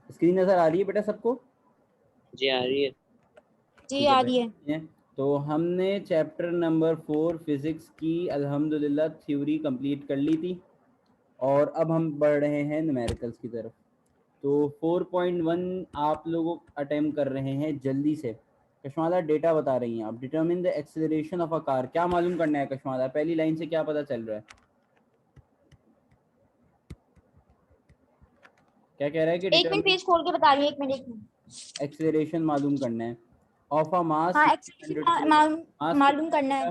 Screen नजर आ रही है बेटा सबको? जी आ रही है। जी आ रही है। तो हमने चैप्टर नंबर 4 फिजिक्स की अल्हम्दुलिल्लाह थ्योरी कंप्लीट कर ली थी और अब हम बढ़ रहे हैं न्यूमेरिकल्स की तरफ। तो 4.1 आप लोग अटेम्प्ट कर रहे हैं जल्दी से। कश्माला डेटा बता रही हैं आप। Determine the acceleration of a car, क्या मालूम करना है कश्माला? पहली लाइन से क्या पता चल रहा है? क्या कह रहा है कि एक मिनट पेज खोल के बता रही हूँ, एक मिनट। एक्सेलरेशन मालूम करना है ऑफ अ मास हाँ एक्सेलरेशन मालूम करना है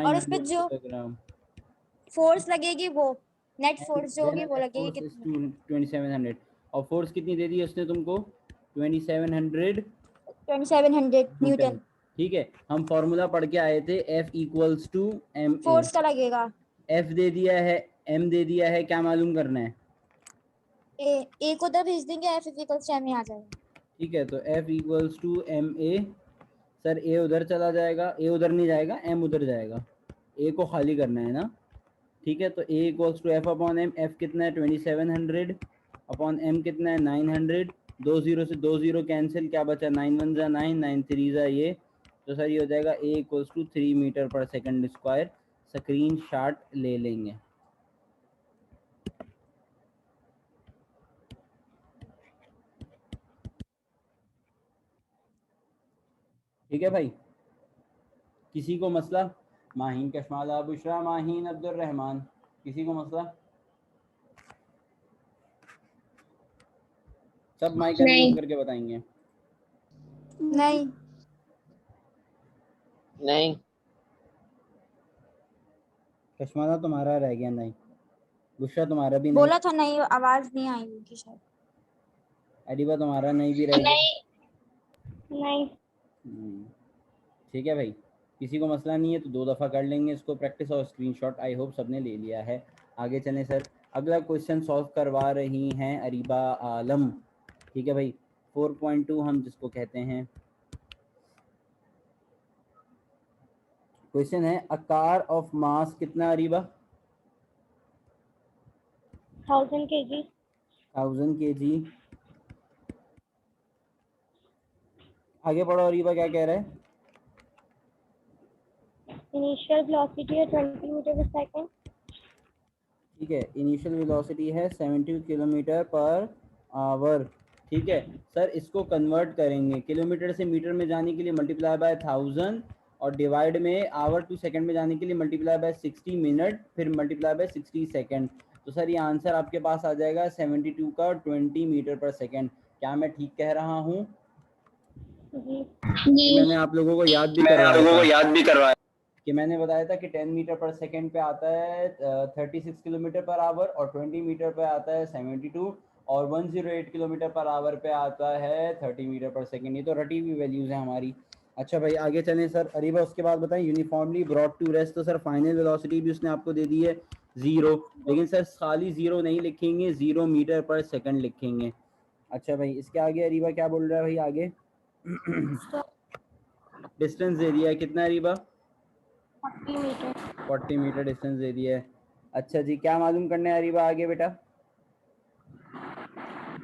और उस पे 900 जो किलोग्राम। फोर्स लगेगी वो नेट फोर्स जो होगी वो लगेगी फोर्स इज कितनी? 2700 और फोर्स कितनी दे दी उसने तुमको? 2700 2700 न्यूटन। न्यूटन ठीक है, हम फॉर्मूला पढ़ के आए थे F equals to M A. Force का लगेगा। F दे दिया है, M दे दिया है, क्या मालूम करना है? ए को उधर भेज देंगे, एफ इक्वल्स टू एम आ जाएगा। ठीक है, तो F equals to M A. Sir A उधर चला जाएगा, ए उधर नहीं जाएगा, एम उधर जाएगा। ए को खाली करना है ना। ठीक है, तो A equals to F upon M. F कितना है? 2700 अपॉन एम कितना है? 900। 2 0 से 2 0 कैंसिल, क्या बचा? 9 1 जा 9, 9 3 जा ये। तो सर ये हो जाएगा ए equals to 3 metre per second square. Screen shot ले लेंगे। ठीक है भाई, किसी को मसला? माहीन कश्माला, बुशरा, माहीन, अब्दुल रहमान, किसी को मसला? सब माइक अनम्यूट करके बताएंगे। नहीं नहीं कश्माला तुम्हारा रह गया नहीं, बुशरा तुम्हारा भी नहीं, बोला था नहीं, आवाज नहीं आई होगी शायद। अरीबा तुम्हारा नहीं भी रह गया। नहीं ठीक है भाई, किसी को मसला नहीं है तो 2 दफ़ा कर लेंगे इसको प्रैक्टिस और स्क्रीनशॉट। आई होप सबने ले लिया है। आगे चलें सर। अगला क्वेश्चन सॉल्व करवा रही हैं अरीबा आलम। ठीक है भाई, 4.2 हम जिसको कहते हैं। क्वेश्चन है अ कार ऑफ मास कितना अरीबा? 1000 kg। 1000 kg। आगे पढ़ो अरीबा, क्या कह रहा है? इनिशियल वेलोसिटी है 20 मीटर पर सेकंड। ठीक है, इनिशियल वेलोसिटी है 70 किलोमीटर पर आवर। ठीक है सर, इसको कन्वर्ट करेंगे किलोमीटर से मीटर में जाने के लिए मल्टीप्लाई बाय 1000 और डिवाइड में आवर टू सेकंड में जाने के लिए मल्टीप्लाई बाय 60 मिनट, फिर मल्टीप्लाई बाय 60 सेकंड। तो सर ये आंसर आपके पास आ जाएगा 72 का 20 मीटर पर सेकंड। क्या मैं ठीक कह रहा हूँ? मैंने आप लोगों को याद भी करवाया कि मैंने बताया था कि 10 मीटर पर सेकंड पे आता है 36 किलोमीटर पर आवर और 20 मीटर पे आता है 72 और 108 किलोमीटर पर आवर पे आता है 30 मीटर पर सेकंड। ये तो रटी हुई वैल्यूज हैं हमारी। अच्छा भाई आगे चलें सर। अरीबा उसके बाद बताएं यूनिफॉर्मली ब्रॉट टू रेस्ट। तो सर फाइनल वेलोसिटी भी उसने आपको दे दी है 0, लेकिन सर खाली 0 नहीं लिखेंगे, 0 मीटर पर सेकंड लिखेंगे। अच्छा भाई, इसके आगे अरीबा क्या बोल रहा है भाई? आगे डिस्टेंस दे दिया है कितना अरीबा? 40 मीटर। 40 मीटर डिस्टेंस दे दिया है। अच्छा जी, क्या मालूम करना है अरीबा आगे बेटा?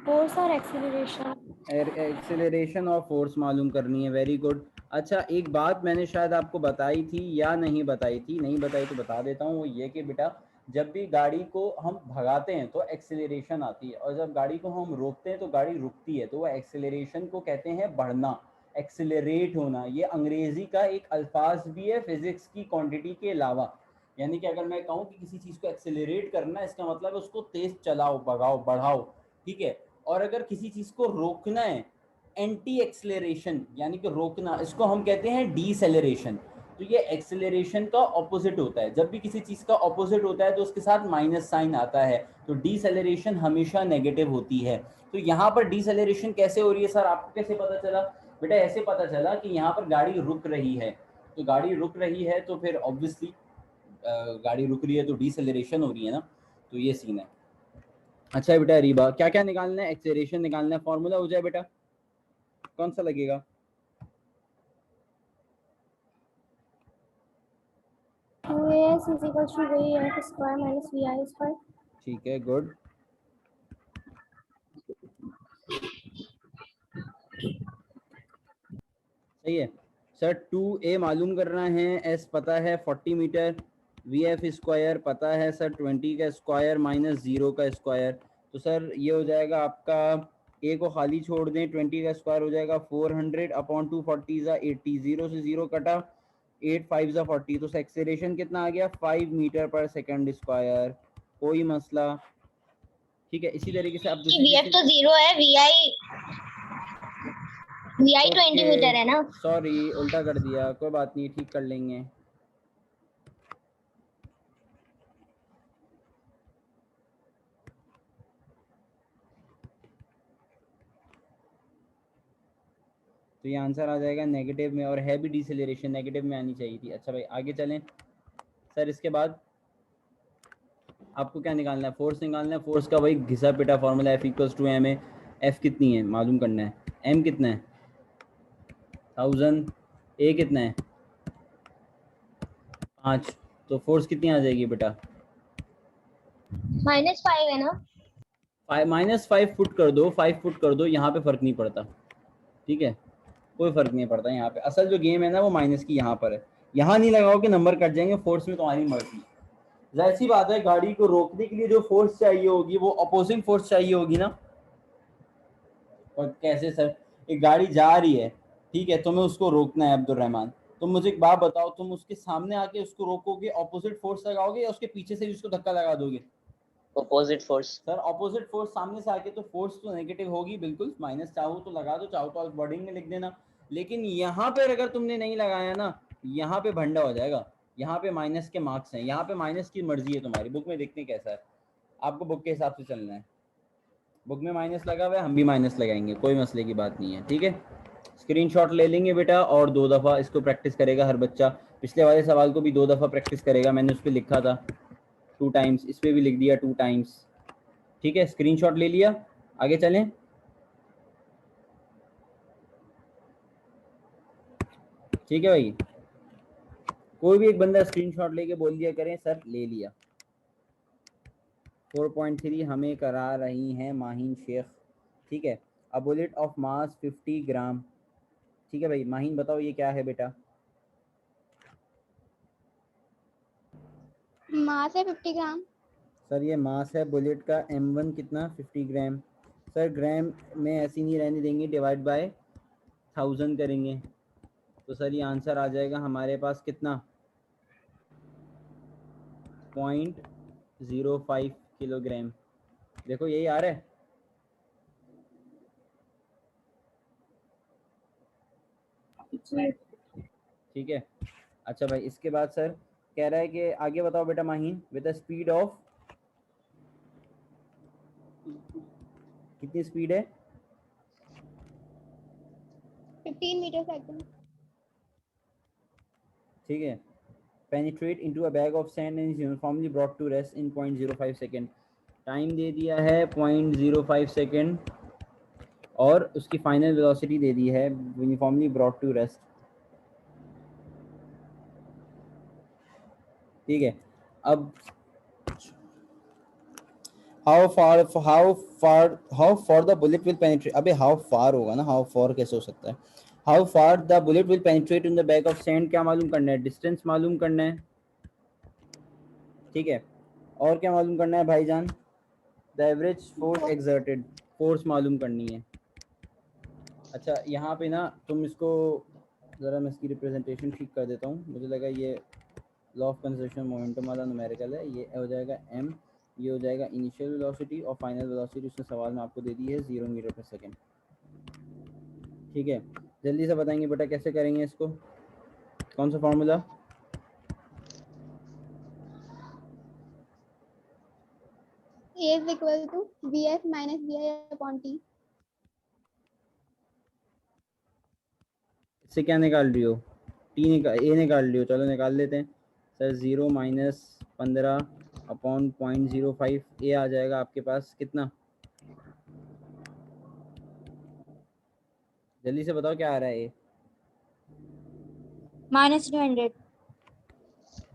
फोर्स और एक्सीलरेशन। एक्सेलरेशन और फोर्स मालूम करनी है। Very good. अच्छा एक बात मैंने शायद आपको बताई थी या नहीं बताई थी, नहीं बताई तो बता देता हूँ। वो ये कि बेटा जब भी गाड़ी को हम भगाते हैं तो एक्सेलरेशन आती है और जब गाड़ी को हम रोकते हैं तो गाड़ी रुकती है। तो वो एक्सेलरेशन को कहते हैं बढ़ना, एक्सेलरेट होना। ये अंग्रेजी का एक अल्फाज भी है फिजिक्स की क्वांटिटी के अलावा। यानी कि अगर मैं कहूँ कि किसी चीज़ को एक्सेलरेट करना, इसका मतलब है उसको तेज चलाओ, भगाओ, बढ़ाओ। ठीक है, और अगर किसी चीज़ को रोकना है, एंटी एक्सेलरेशन यानी कि रोकना, इसको हम कहते हैं डीसेलरेशन। तो ये एक्सेलरेशन का ऑपोजिट होता है। जब भी किसी चीज़ का ऑपोजिट होता है तो उसके साथ माइनस साइन आता है। तो डीसेलरेशन हमेशा नेगेटिव होती है। तो यहाँ पर डीसेलरेशन कैसे हो रही है सर, आपको कैसे पता चला? बेटा ऐसे पता चला कि यहाँ पर गाड़ी रुक रही है। तो गाड़ी रुक रही है तो फिर ऑब्वियसली गाड़ी रुक रही है तो डीसेलरेशन हो रही है ना। तो ये सीन है। अच्छा बेटा रीबा, क्या क्या निकालना है? एक्सेलरेशन निकालना है। फॉर्मूला हो जाए बेटा, कौन सा लगेगा? ठीक है, गुड। सही है सर। 2a मालूम करना है, s पता है 40 मीटर, vf स्क्वायर पता है सर 20 का स्क्वायर माइनस 0 का स्क्वायर। तो सर ये हो जाएगा आपका, a को खाली छोड़ दें, 20 का स्क्वायर हो जाएगा 400 अपॉन 240 ज़ा 80, 0 से 0 कटा, 8 5 ज़ा 40, तो एक्सेलरेशन कितना आ गया 5 मीटर पर सेकंड स्क्वायर। कोई मसला। ठीक है, इसी तरीके से आप दूसरी वीएफ चीज़। तो 0 है, वीआई 20 मीटर है ना। सॉरी उल्टा कर दिया, कोई बात नहीं, ठीक कर लेंगे। तो ये आंसर आ जाएगा नेगेटिव में, और है भी डिसेलरेशन नेगेटिव में आनी चाहिए थी। अच्छा भाई आगे चलें सर। इसके बाद आपको क्या निकालना है, फोर्स निकालना है। फोर्स का भाई घिसा पिटा formula F equals to M है। एफ कितनी है मालूम करना है, एम कितना है 1000, ए कितना है 5, तो फोर्स कितनी आ जाएगी बेटा -5 है ना। -5 फुट कर दो, 5 फुट कर दो, यहाँ पे फ़र्क नहीं पड़ता। ठीक है, कोई फ़र्क नहीं पड़ता यहाँ पे। असल जो गेम है ना वो माइनस की यहाँ पर है। यहाँ नहीं लगाओ कि नंबर कट जाएंगे, फोर्स में तुम्हारी मर्जी। जाहिर सी बात है गाड़ी को रोकने के लिए जो फोर्स चाहिए होगी वो अपोजिंग फोर्स चाहिए होगी ना। और कैसे सर, एक गाड़ी जा रही है, ठीक है, तुम्हें उसको रोकना है अब्दुल रहमान, तुम मुझे एक बात बताओ, तुम उसके सामने आके उसको रोकोगे, ऑपोजिट फोर्स लगाओगे, या उसके पीछे से भी उसको धक्का लगा दोगे? Opposite force. Sir opposite force सामने से आके तो फोर्स तो नेगेटिव होगी बिल्कुल, माइनस चाहो तो लगा दो, चाहो तो वर्डिंग में लिख देना। लेकिन यहाँ पे अगर तुमने नहीं लगाया ना, यहाँ पे भंडा हो जाएगा। यहाँ पे माइनस के मार्क्स हैं, यहाँ पे माइनस की मर्जी है तुम्हारी, बुक में देखते कैसा है, आपको बुक के हिसाब से चलना है। बुक में माइनस लगा हुआ है, हम भी माइनस लगाएंगे, कोई मसले की बात नहीं है। ठीक है, स्क्रीनशॉट ले लेंगे बेटा, और 2 दफ़ा इसको प्रैक्टिस करेगा हर बच्चा। पिछले वाले सवाल को भी 2 दफ़ा प्रैक्टिस करेगा, मैंने उस पर लिखा था 2 टाइम्स, इस पर भी लिख दिया 2 टाइम्स। ठीक है, स्क्रीनशॉट ले लिया, आगे चलें। ठीक है भाई, कोई भी एक बंदा स्क्रीनशॉट लेके बोल दिया करें सर ले लिया। 4.3 हमें करा रही हैं माहीन शेख। ठीक है, अ बुलेट ऑफ मास 50 ग्राम। ठीक है भाई, माहीन बताओ ये क्या है बेटा? मास है 50 ग्राम। सर ये मास है बुलेट का, m1 कितना 50 ग्राम। सर ग्राम में ऐसी नहीं रहने देंगे, डिवाइड बाय 1000 करेंगे, तो सर ये आंसर आ जाएगा हमारे पास कितना 0.05 किलोग्राम। देखो यही आ रहा है। ठीक है, अच्छा भाई इसके बाद सर कह रहा है कि आगे बताओ बेटा Maheen, with the speed of, कितनी स्पीड है 15 मीटर सेकंड। ठीक है, penetrate into a bag of sand and is uniformly brought to rest in 0.05 second. Time दे दिया है 0.05 सेकेंड, और उसकी फाइनल वेलोसिटी दे दी है यूनिफॉर्मली ब्रॉट टू रेस्ट। ठीक है, अब how far the bullet will penetrate, अबे हाउ फार होगा ना, हाउ फार कैसे हो सकता है? How far the bullet will penetrate in the bag of sand, क्या मालूम करना है? डिस्टेंस मालूम करना है। ठीक है, और क्या मालूम करना है भाईजान? The average force exerted, force मालूम करनी है। अच्छा यहाँ पे ना तुम इसको ज़रा, मैं इसकी रिप्रेजेंटेशन ठीक कर देता हूँ, मुझे लगा ये लॉ ऑफ कंजर्वेशन मोमेंटम वाला न्यूमेरिकल है। ये हो जाएगा m, ये हो जाएगा इनिशियल वेलोसिटी, और फाइनल वेलोसिटी उसने सवाल में आपको दे दी है 0 मीटर पर सेकेंड। ठीक है, जल्दी से बताएंगे बेटा कैसे करेंगे इसको, कौन सा formula? A is equal to VF minus VI upon T। इससे क्या निकाल रही हो? ए निकाल रही हो, चलो निकाल लेते हैं सर। 0 माइनस 15 अपॉन 0.05, ए आ जाएगा आपके पास कितना? जल्दी से बताओ क्या आ रहा है? ए -300।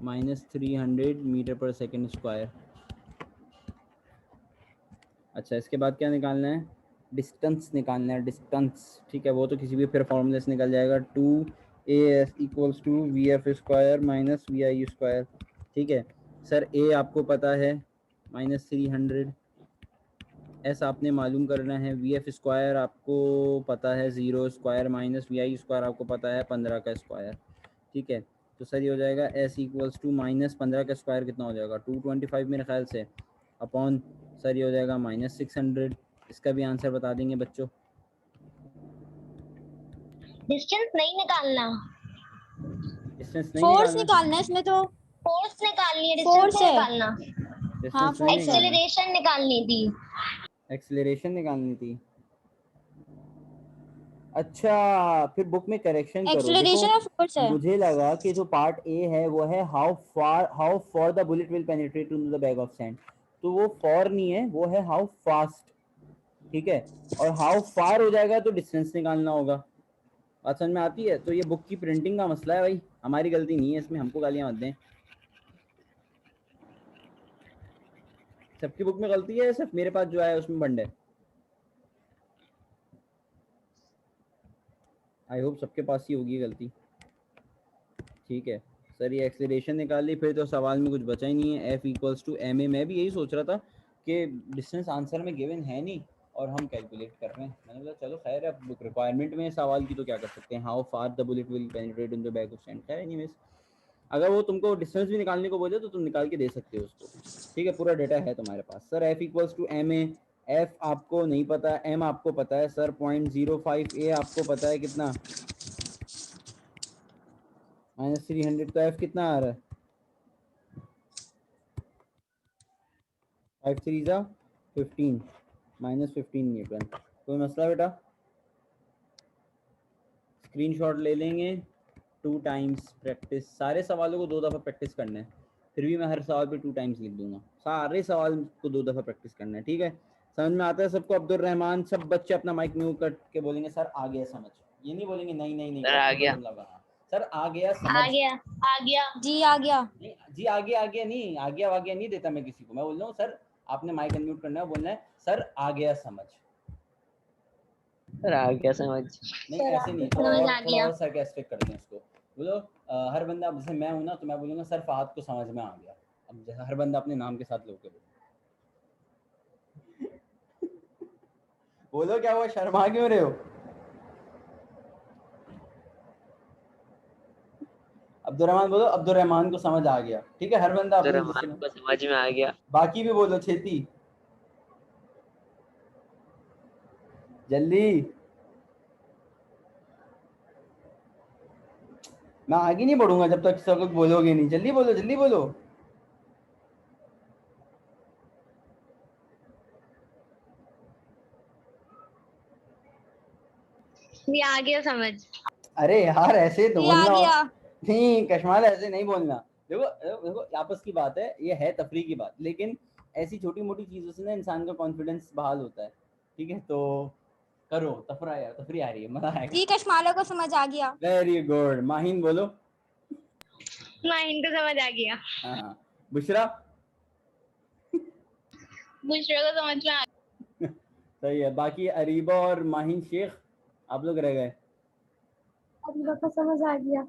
-300 मीटर पर सेकेंड स्क्वायर। अच्छा इसके बाद क्या निकालना है? डिस्टेंस निकालना है, डिस्टेंस, ठीक है, वो तो किसी भी फिर फॉर्मूले से निकल जाएगा, 2as equals to vf square minus vi square, ठीक है। सर ए आपको पता है -300, एस आपने मालूम करना है, vf स्क्वायर आपको पता है 0 स्क्वायर माइनस vi स्क्वायर आपको पता है 15 का स्क्वायर, ठीक है। तो सर ये हो जाएगा s इक्वल्स टू -15 का स्क्वायर कितना हो जाएगा 225 मेरे ख्याल से, अपॉन सर ये हो जाएगा -600। इसका भी आंसर बता देंगे बच्चों। डिस्टेंस नहीं निकालना, डिस्टेंस नहीं फोर्स निकालना, निकालना है इसमें तो। फोर्स निकालनी है, डिस्टेंस फोर्स नहीं है। निकालना। हाँ डिस्टेंस नहीं फोर्स है। निकालना, एक्सेलरेशन निकालनी थी। एक्सीलरेशन निकालनी थी। अच्छा, फिर बुक में करेक्शन करो। देखो एक्सेलरेशन और फोर्स है। मुझे लगा कि जो पार्ट ए है वो है how for the bullet will penetrate to the bag of sand, तो वो फॉर नहीं है, वो है हाउ फास्ट, ठीक है। और हाउ फार हो जाएगा तो डिस्टेंस निकालना होगा। बात समझ में आती है? तो ये बुक की प्रिंटिंग का मसला है भाई, हमारी गलती नहीं है इसमें, हमको गालियां मत दें। सबकी बुक में गलती है, सिर्फ मेरे पास जो है उसमें बंड है। आई होप सबके पास ही होगी गलती, ठीक है। सर ये एक्सीलरेशन निकाल ली, फिर तो सवाल में कुछ बचा ही नहीं है, F equals to M A. मैं भी यही सोच रहा था कि डिस्टेंस आंसर में गिवन है नहीं और हम कैलकुलेट कर रहे हैं। मैंने बोला चलो खैर है, बुक रिक्वायरमेंट में सवाल की तो क्या कर सकते हैं, how far the bullet will penetrate in the bag of sand. खैर एनीवेज, अगर वो तुमको डिस्टेंस भी निकालने को बोले तो तुम निकाल के दे सकते हो उसको, ठीक है, पूरा डेटा है तुम्हारे पास। Sir F equals to M A, F आपको नहीं पता, एम आपको पता है सर 0.05, ए आपको पता है कितना -300, तो एफ कितना आ रहा है 5 3 जा 15 -15 न्यूटन। कोई मसला बेटा? स्क्रीनशॉट ले लेंगे, 2 टाइम्स प्रैक्टिस, सारे सवालों को 2 दफ़ा प्रैक्टिस करना है, फिर भी मैं हर सवाल पे 2 टाइम्स लिख दूंगा, सारे सवाल को 2 दफ़ा प्रैक्टिस करना है, ठीक है। समझ में आता है सबको? अब्दुल रहमान, सब बच्चे अपना माइक म्यूट करके बोलेंगे सर आ गया समझ, ये नहीं बोलेंगे नहीं नहीं नहीं सर आ गया। सर आ गया समझ। आ गया, आ गया। जी आ गया। नहीं जी आगे आगे नहीं, आगे आगे नहीं देता मैं किसी को, मैं बोल रहा हूँ सर आपने माइक अनम्यूट करना है, बोलना है सर आ गया समझ। सर आ गया समझ। नहीं ऐसे नहीं, थोड़ा समझ और आ थोड़ा गया। और sarcastic करते हैं उसको। बोलो हर बंदा, जैसे मैं हूं ना तो मैं बोलूंगा सर फहद को समझ में आ गया। अब जैसे हर बंदा अपने नाम के साथ लोग बोलो। बोलो क्या हुआ, शर्मा क्यों रहे हो? अब्दुल रहमान बोलो, अब्दुल रहमान को समझ आ गया, ठीक है, हर बंदा सर अपनी हमारे लिस्ट को समझ में आ गया। बाकी भी बोलो छेती जल्दी। मैं आगे नहीं बढ़ूंगा जब तक सब लोग बोलोगे नहीं, जल्दी बोलो जल्दी बोलो। ये आ गया समझ। अरे यार ऐसे तो जी आ बोलना गया। नहीं, कश्माल ऐसे नहीं बोलना। देखो देखो आपस की बात है, ये है तफरी की बात, लेकिन ऐसी छोटी मोटी चीज़ों से ना इंसान का कॉन्फिडेंस बहाल होता है, ठीक है। तो करो तफरा यार, तफरी आ रही है, मजा आएगा। जी कश्माला को समझ आ गया। Very good. माहिन बोलो। माहिन को समझ आ गया। हाँ हाँ। बुशरा। बुशरा को समझ में आ गया। सही है। बाकी अरीबा और माहिन शेख आप लोग रह गए। अरीबा को समझ आ गया।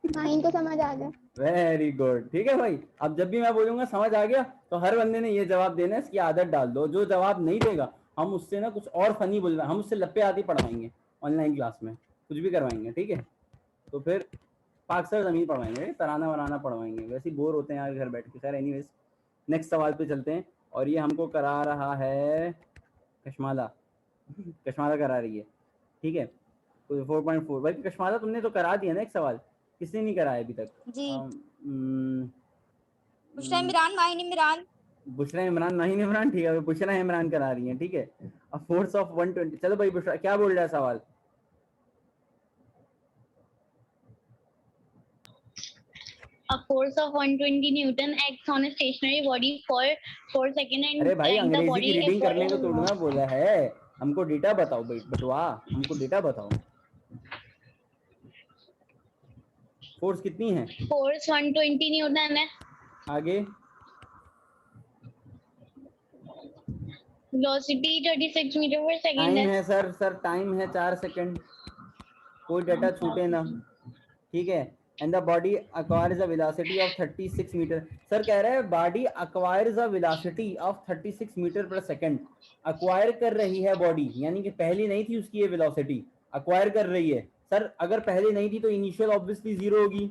माहिन को समझ आ गया। वेरी गुड, ठीक है भाई। अब जब भी मैं बोलूंगा समझ आ गया तो हर बंदे ने ये जवाब देना है, इसकी आदत डाल दो। जो जवाब नहीं देगा हम उससे ना कुछ और फनी बोलना, हम उससे लप्पे आदि पढ़वाएंगे ऑनलाइन क्लास में, कुछ भी करवाएंगे, ठीक है। तो फिर पाक सर जमीन पढ़वाएंगे, तराना वराना पढ़वाएंगे, वैसे ही बोर होते हैं यार घर बैठ के। खैर एनीवेज, नेक्स्ट सवाल पे चलते हैं, और ये हमको करा रहा है कश्माला। कश्माला करा रही है, ठीक है। 4.4 भाई कश्माला तुमने तो करा दिया ना एक सवाल, किसने नहीं कराया अभी तक? जी अम, बुशरा इमरान, माहिन इमरान। बुशरा इमरान, माहिन इमरान, ठीक है, बुशरा इमरान करा रही है, ठीक है। अब फोर्स ऑफ 120, चलो भाई बुशरा क्या बोल रहा है सवाल? A force of 120 Newton acts on a stationary body for 4 seconds and अरे भाई drag the अंग्रेजी body की रीडिंग upward करने को and तोड़ना बोला है, हमको डेटा बताओ भाई, बटवा हमको डेटा बताओ। फोर्स कितनी है? force 120 Newton है। आगे velocity 36 meter per second time है। है सर टाइम है 4 सेकंड, कोई डाटा छूटे ना, ठीक है। And the body acquires a velocity of 36 metre. Sir कह रहा है body acquires a velocity of 36 metre per second. Acquire कर रही है बॉडी, यानी कि पहली नहीं थी उसकी ये वेलोसिटी, अक्वायर कर रही है। सर अगर पहले नहीं थी तो इनिशियल ऑब्वियसली 0 होगी,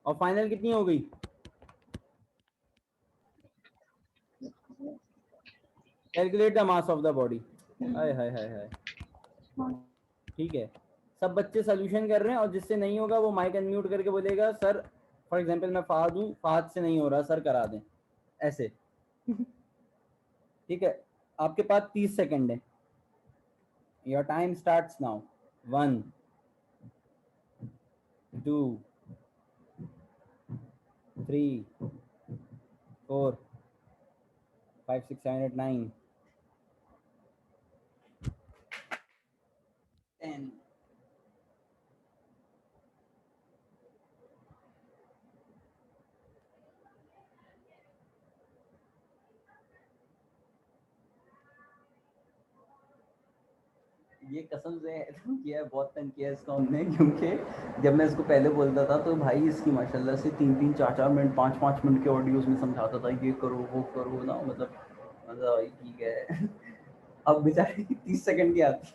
और फाइनल कितनी हो गई? Calculate the mass of the body. हाय हाय हाय हाय, ठीक है। सब बच्चे सोल्यूशन कर रहे हैं, और जिससे नहीं होगा वो माइक अनम्यूट करके बोलेगा सर, फॉर एग्जांपल मैं फहद हूँ, फहद से नहीं हो रहा सर करा दें, ऐसे। ठीक है, आपके पास 30 सेकंड है। Your time starts now. 1 2 3 4 5 6 7 8 9 10। ये कसम से किया है, बहुत तंग किया है इसको हमने, क्योंकि जब मैं इसको पहले बोलता था तो भाई इसकी माशाल्लाह से 3-3 4-4 मिनट 5-5 मिनट के ऑडियोज में समझाता था, ये करो वो करो ना, मतलब भाई ठीक है। अब बेचारे 30 सेकंड की आती,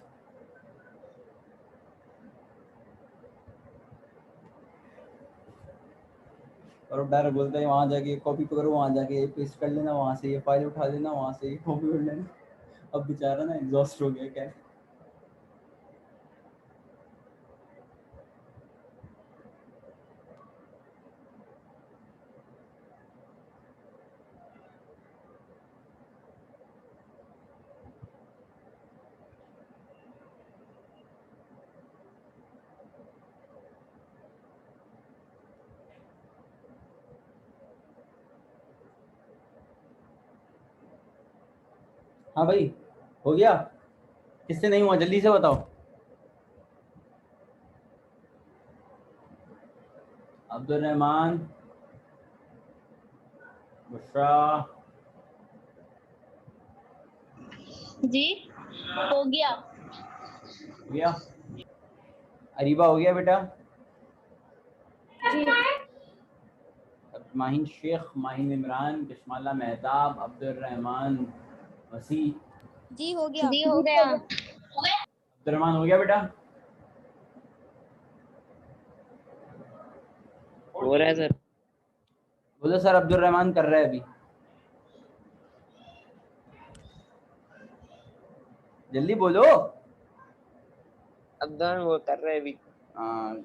और डायरेक्ट बोलता है वहाँ जाके कॉपी करो, वहाँ जाके पेस्ट कर लेना, वहाँ से ये फाइल उठा लेना, वहाँ से ये कॉपी कर लेना। अब बेचारा ना एग्जॉस्ट हो गया क्या। हाँ भाई हो गया, किससे नहीं हुआ जल्दी से बताओ। अब्दुल रहमान, बुशरा, जी हो गया। हो गया। अरीबा हो गया बेटा। माहिन शेख, माहिन इमरान, कश्माला मेहताब, अब्दुल रहमान, वसी। जी हो गया। जी हो गया। अब्दुल रहमान हो गया बेटा। हो रहा है सर। बोलो सर अब्दुल रहमान कर रहा है अभी, जल्दी बोलो। अब्दुल वो कर रहे हैं अभी। हाँ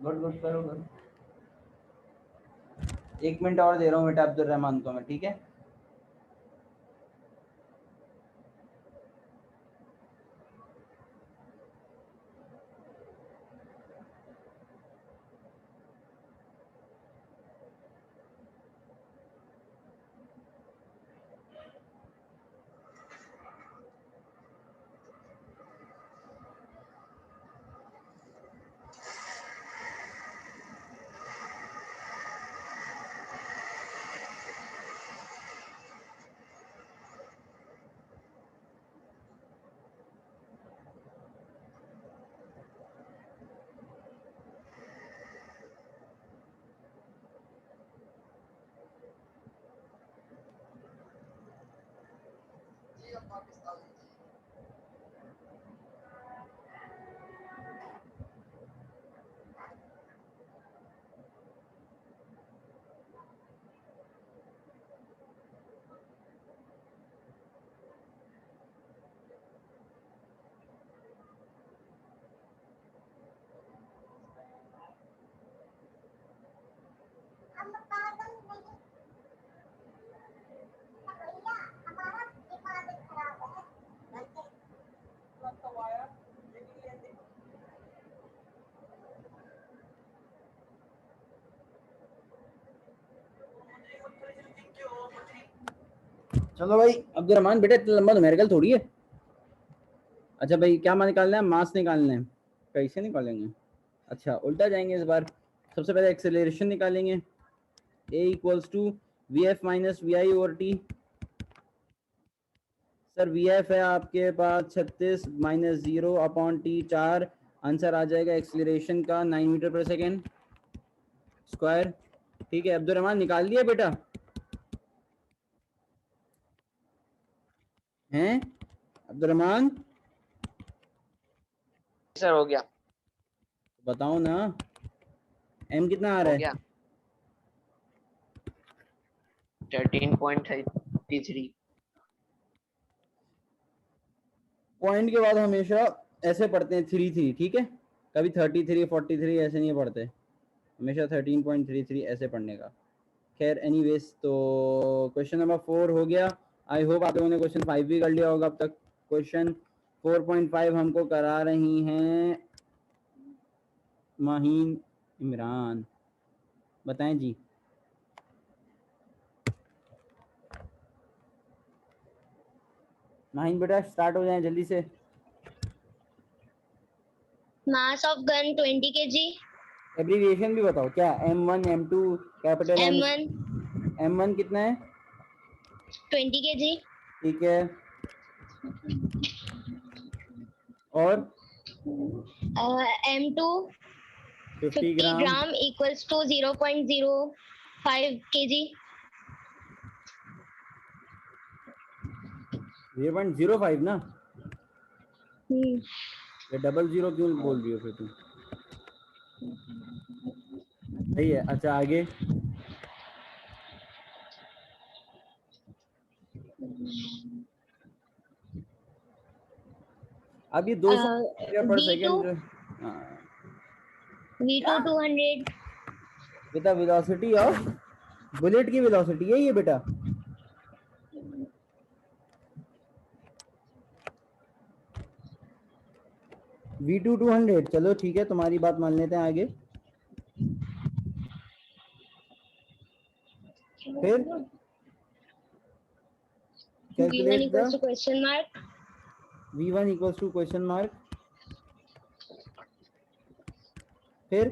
गुड गुड, करो करो। 1 मिनट और दे रहा हूँ बेटा अब्दुल रहमान को मैं, ठीक है। चलो भाई अब्दुल रहमान बेटा, इतना लंबा न्यूमेरिकल थोड़ी है। अच्छा भाई क्या मान निकालना है, मास निकालना है, कैसे निकालेंगे? अच्छा उल्टा जाएंगे इस बार। सबसे पहले एक्सेलरेशन निकालेंगे, a equals to V F minus V I over T, sir VF है आपके पास 36 माइनस 0 अपॉन T 4, आंसर आ जाएगा एक्सीलरेशन का 9 मीटर पर सेकेंड स्क्वायर। ठीक है अब्दुल निकाल लिया बेटा हैं अब्दुल सर हो गया बताओ ना m कितना आ रहा हो है? गया 13.33 पॉइंट के बाद हमेशा ऐसे पढ़ते हैं 33 ठीक है, कभी 33 43 ऐसे नहीं पढ़ते, हमेशा 13.33 ऐसे पढ़ने का। खैर एनीवेज तो क्वेश्चन नंबर 4 हो गया। आई होप आप लोगों ने क्वेश्चन 5 भी कर लिया होगा अब तक। क्वेश्चन 4.5 हमको करा रही हैं माहीन इमरान, बताएं जी। माहीन बेटा स्टार्ट हो जाए जल्दी से। Mass of gun 20 kg, abbreviation भी बताओ क्या, M1 M2 capital M, M1 M1 कितना है? 20 kg, ठीक है और M2 50 50 gram gram equals to 0.05 kg, 0.05 ना, हम्म, ये 00 क्यों बोल रही हो फिर तुम? सही है। अच्छा आगे अब ये 200 मीटर पर सेकेंड V2 जो V2 200, बेटा वेलोसिटी ऑफ बुलेट की वेलोसिटी है ये बेटा। V2 200, चलो ठीक है तुम्हारी बात मान लेते हैं। आगे फिर V1 कैलकुलेट equals द to question mark, V1 equals to question mark, फिर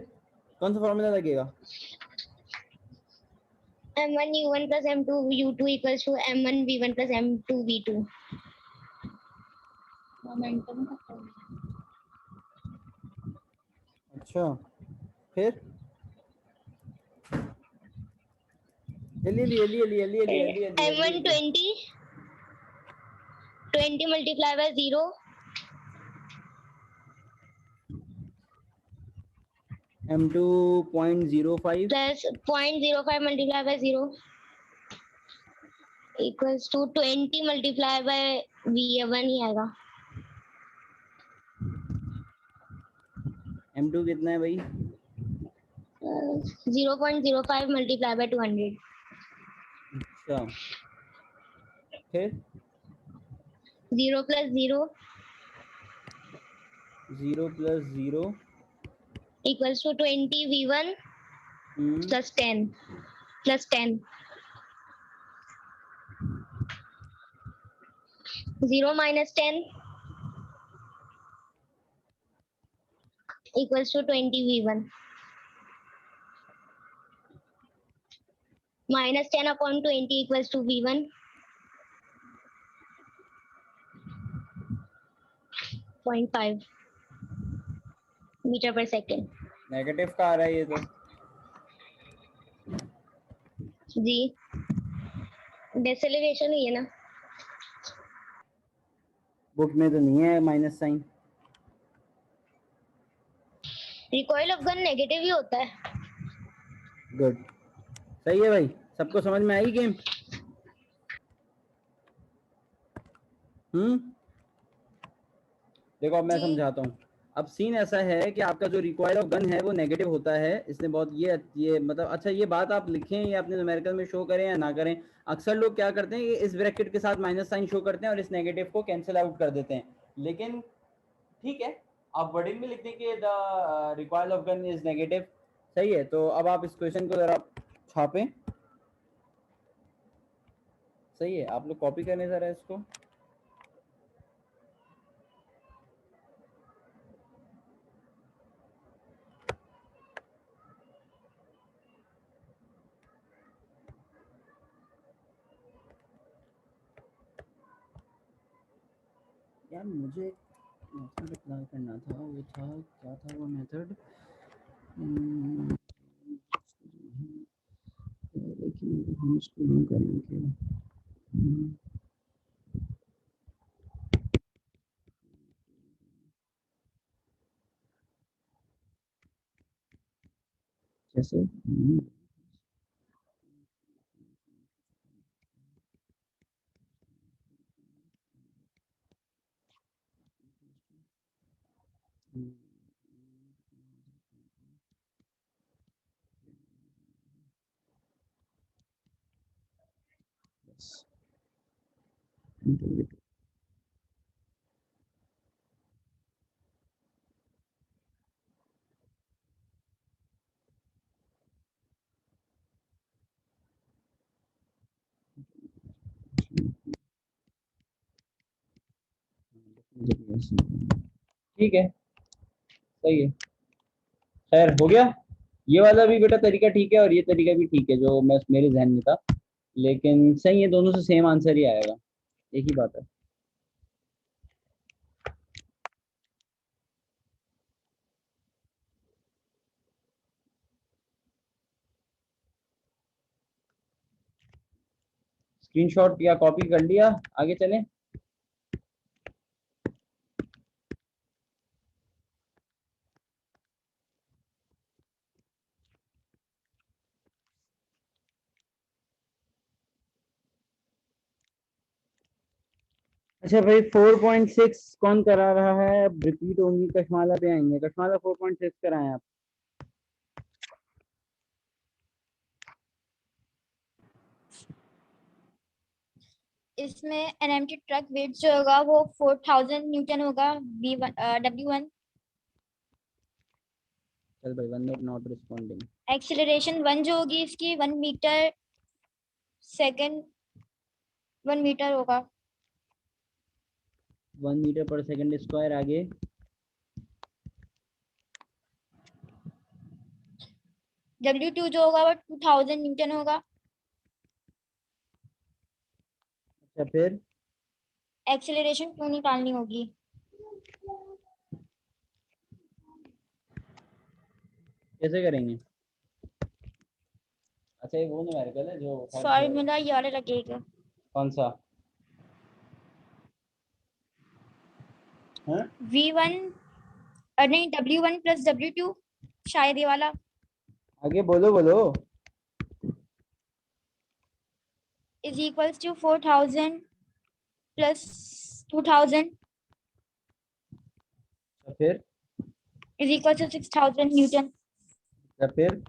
कौन सा फॉर्मूला लगेगा? M1 U1 plus M2 U2 equals to M1 V1 plus M2 V2. Momentum का अच्छा फिर M1 20 multiplied by 0 M2 0.05 plus 0.05 multiplied by 0 equals to 20 multiplied by V1 ही आएगा। M2 कितना है भाई? 0.05 multiplied by 200. अच्छा फिर 0 plus 0 0 plus 0 equals to 20 V1 plus 10 plus 10. 0 minus 10 equals to 20 V1. Minus 10 upon 20 equals to V1. 0.5 metre पर second. Negative का आ रहा है ये तो जी डेसिलेशन ही है ना, बुक में तो नहीं है minus sign. Recoil of gun negative ही होता है। गुड सही है भाई, सबको समझ में आई गेम? देखो अब मैं जी। समझाता हूँ। अब सीन ऐसा है कि आपका जो रिकॉइल ऑफ गन है वो नेगेटिव होता है। इसने बहुत ये मतलब अच्छा ये बात आप लिखें या अपने न्यूमेरिकल में शो करें या ना करें, अक्सर लोग क्या करते हैं कि इस ब्रैकेट के साथ माइनस साइन शो करते हैं और इस नेगेटिव को कैंसिल आउट कर देते हैं। लेकिन ठीक है आप वर्डिंग में लिख दें कि the recoil of gun is negative. सही है, तो अब आप इस क्वेश्चन को जरा छापें। सही है, आप लोग कॉपी करें जरा इसको। यार मुझे मेथड अप्लाई करना था, वो था क्या था वो मेथड, लेकिन हम इसको नहीं करेंगे। जैसे ठीक है, सही है, खैर हो गया। ये वाला भी बेटा तरीका ठीक है और ये तरीका भी ठीक है जो मैं मेरे जहन में था, लेकिन सही है, दोनों से सेम आंसर ही आएगा, एक ही बात है। स्क्रीनशॉट या कॉपी कर लिया, आगे चलें। अच्छा भाई 4.6 कौन करा रहा है, रिपीट ओनली कशमाला पे आएंगे, कशमाला 4.6 कराएं आप। इसमें एनएमटी ट्रक वेट जो होगा वो 4000 न्यूटन होगा, W1। चल भाई 1 मिनट नॉट रिस्पॉन्डिंग। एक्सीलरेशन 1 जो होगी इसकी 1 मीटर सेकंड 1 मीटर होगा। 1 मीटर पर सेकंड स्क्वायर। आगे W2 जो होगा वो 2000 न्यूटन होगा। अच्छा फिर एक्सीलरेशन 2 निकालनी होगी। कैसे करेंगे? अच्छा ये वो न्यूमेरिकल है जो फॉर्मूला ये वाला लगेगा। कौन सा? हाँ? V1 नहीं W1 प्लस W2 शायद ये वाला। आगे बोलो बोलो। इज इक्वल्स टू 4000 प्लस 2000 फिर इज इक्वल टू 6000 न्यूटन। फिर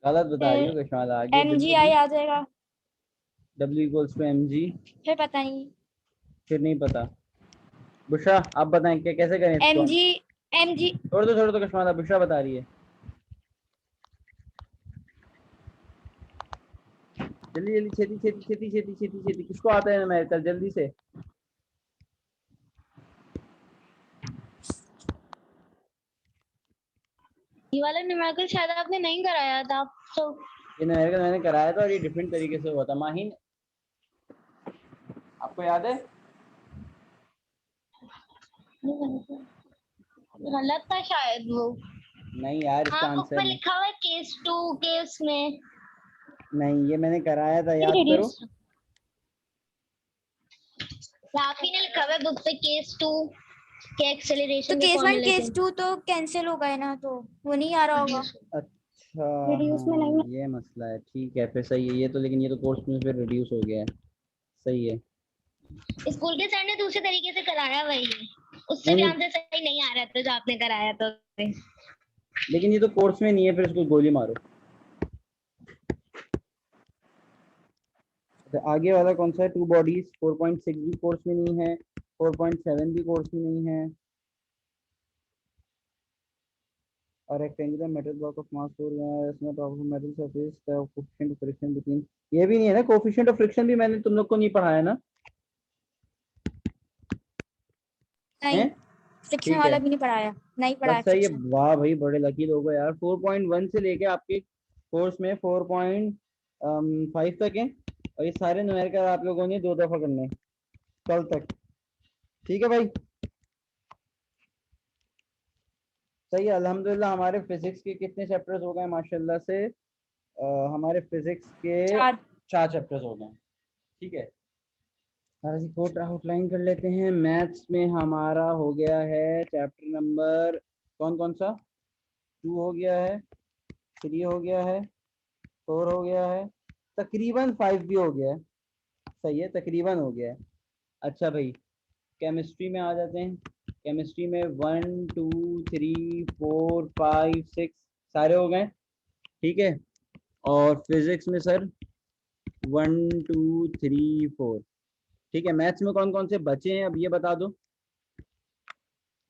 गलत बता रही हो कशमाला। आगे MGI आ जाएगा। W equals to mg। फिर पता नहीं। फिर नहीं पता। बुशरा आप बताएं क्या कैसे करें इसको? MG छोड़ दो कशमाला, बुशरा बता रही है। जल्दी जल्दी छेती छेती छेती छेती छेती छेती, किसको आता है न्यूमेरिकल जल्दी से? ये वाला न्यूमेरिकल शायद आपने नहीं कराया था तो। ये न्यूमेरिकल मैंने कराया था और ये डिफरेंट तरीके से हुआ था। माहिन आपको याद है? गलत था शायद वो। नहीं यार इसका हाँ बुक आंसर में नहीं। लिखा हुआ है केस 2 केस में। नहीं ये मैंने कराया था, याद करो। यहाँ भी नहीं लिखा हुआ है बुक पे केस 2 के तो एक्सेलरेशन के केस 1 फॉर्मूले केस 2 तो कैंसिल हो गए ना, तो वो नहीं आ रहा होगा। अच्छा Reduce में नहीं हाँ, ये मसला है। ठीक है फिर सही है ये तो, लेकिन ये तो कोर्स में फिर रिड्यूस हो गया है। सही है। स्कूल के सर ने दूसरे तरीके से कराया वही, उससे भी नहीं आंसर सही नहीं आ रहा था जो आपने कराया तो। लेकिन ये तो कोर्स में नहीं है, फिर इसको गोली मारो। तो आगे वाला कौन सा है? 2 बॉडीज। 4.6 भी कोर्स में नहीं है, 4.7 भी कोर्स में नहीं है। और rectangular metal block of mass 4 top of metal surface the coefficient of friction between. ये भी नहीं है ना, कोएफिशिएंट ऑफ फ्रिक्शन भी मैंने तुम लोग को नहीं पढ़ाया ना? नहीं, हैं? फ्रिक्शन ठीक वाला है भी नहीं पढ़ाया, नहीं बस पढ़ाया सही है। फ्रिक्शन। वाह भाई बड़े लकी लोग हो यार। 4.1 से लेके आपके कोर्स में 4.5 तक है। और ये सारे न्यूमेरिकल आप लोगों ने 2 दफा करने हैं कल तक, ठीक है भाई? सही है, अल्हम्दुलिल्लाह। हमारे फिजिक्स के कितने चैप्टर्स हो गए माशाल्लाह से? हमारे फिजिक्स के 4 चैप्टर्स हो गए, ठीक है। सारा जी कोट आउटलाइन कर लेते हैं। मैथ्स में हमारा हो गया है चैप्टर नंबर कौन कौन सा? 2 हो गया है, 3 हो गया है, 4 हो गया है, तकरीबन 5 भी हो गया है। सही है, तकरीबन हो गया है। अच्छा भाई, केमिस्ट्री में आ जाते हैं। केमिस्ट्री में 1 2 3 4 5 6 सारे हो गए, ठीक है। और फिजिक्स में सर 1 2 3 4, ठीक है। मैथ्स में कौन कौन से बचे हैं अब ये बता दो।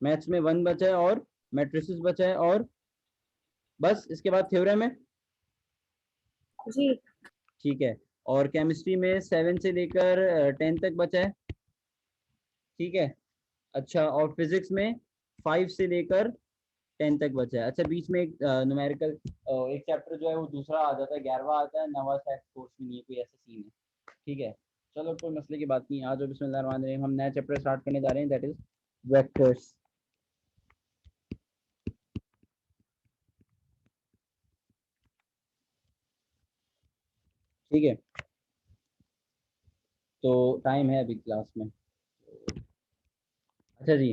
मैथ्स में 1 बचा है और मैट्रिसेस बचा है, और बस इसके बाद थ्योरम है जी। ठीक है। और केमिस्ट्री में 7 से लेकर 10 तक बचा है, ठीक है। अच्छा, और फिजिक्स में 5 से लेकर 10 तक बचा है। अच्छा, बीच में एक न्यूमेरिकल एक चैप्टर जो है वो दूसरा आ जाता है, 11वां आता है, 9वां शायद कोर्स में नहीं है, कोई ऐसा सीन है, ठीक है। चलो कोई मसले की बात नहीं। आज बिस्मिल्लाहिर्रहमानिर्रहीम, हम नया चैप्टर स्टार्ट करने जा रहे हैं, दैट इज वेक्टर्स, ठीक है। तो टाइम है अभी क्लास में। अच्छा जी,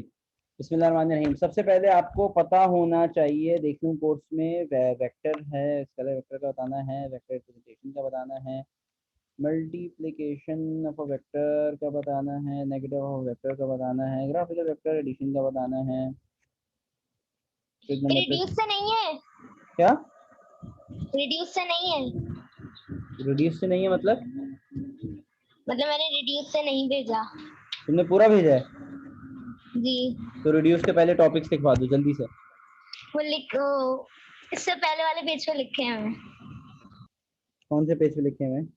बिस्मिल्लाहिर्रहमानिर्रहीम। सबसे पहले आपको पता होना चाहिए, देखूं कोर्स में वेक्टर है, स्केलर वेक्टर का बताना है, वेक्टर रिप्रेजेंटेशन का बताना है, मल्टीप्लिकेशन ऑफ अ वेक्टर का बताना है, नेगेटिव ऑफ वेक्टर का बताना है, ग्राफिकल वेक्टर एडिशन का बताना है। रिड्यूस से नहीं है, क्या रिड्यूस से नहीं है, रिड्यूस से नहीं है मतलब? मैंने रिड्यूस से नहीं भेजा। तुमने पूरा भेजा है? जी, तो रिड्यूस के पहले टॉपिक्स लिखवा दो जल्दी से। वो इससे पहले वाले पेज पे लिखे हैं मैंने, कौन से पेज पे लिखे हुए हैं?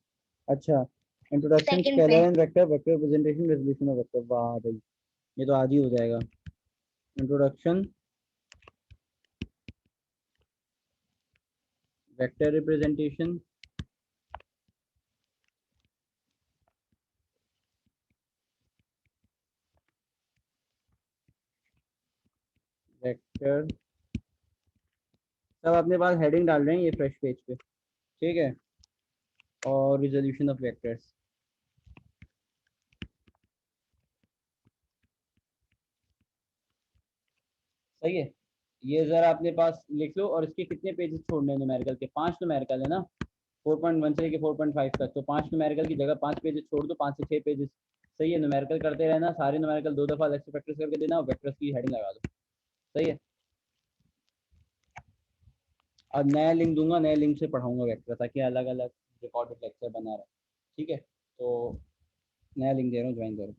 अच्छा, इंट्रोडक्शन, सेकंड पे। Scalar and vector, vector representation, resolution of vector. वाह भाई, ये तो आज ही हो जाएगा। इंट्रोडक्शन, वेक्टर रिप्रेजेंटेशन, वेक्टर, सब अपने पास हेडिंग डाल रहे हैं ये फ्रेश पेज पे, ठीक है। और रिजोल्यूशन ऑफ वेक्टर्स, सही है। ये जरा अपने पास लिख लो। और इसके कितने पेजेस छोड़ने हैं न्यूमेरिकल के? 5 न्यूमेरिकल है ना, 4.1 से लेके 4.5 तक। तो 5 न्यूमेरिकल की जगह 5 पेजेस छोड़ दो, 5 से 6 पेजेस। सही है, न्यूमेरिकल करते रहना, सारे न्यूमेरिकल 2 दफा अलग से प्रैक्टिस करके देना, और वेक्टर्स की हेडिंग लगा दो, सही है। अब नया लिंक दूंगा, नए लिंक से पढ़ाऊंगा वेक्टर, ताकि अलग अलग रिकॉर्डेड लेक्चर बना रहे, ठीक है। तो नया लिंक दे रहा हूँ, ज्वाइन करो।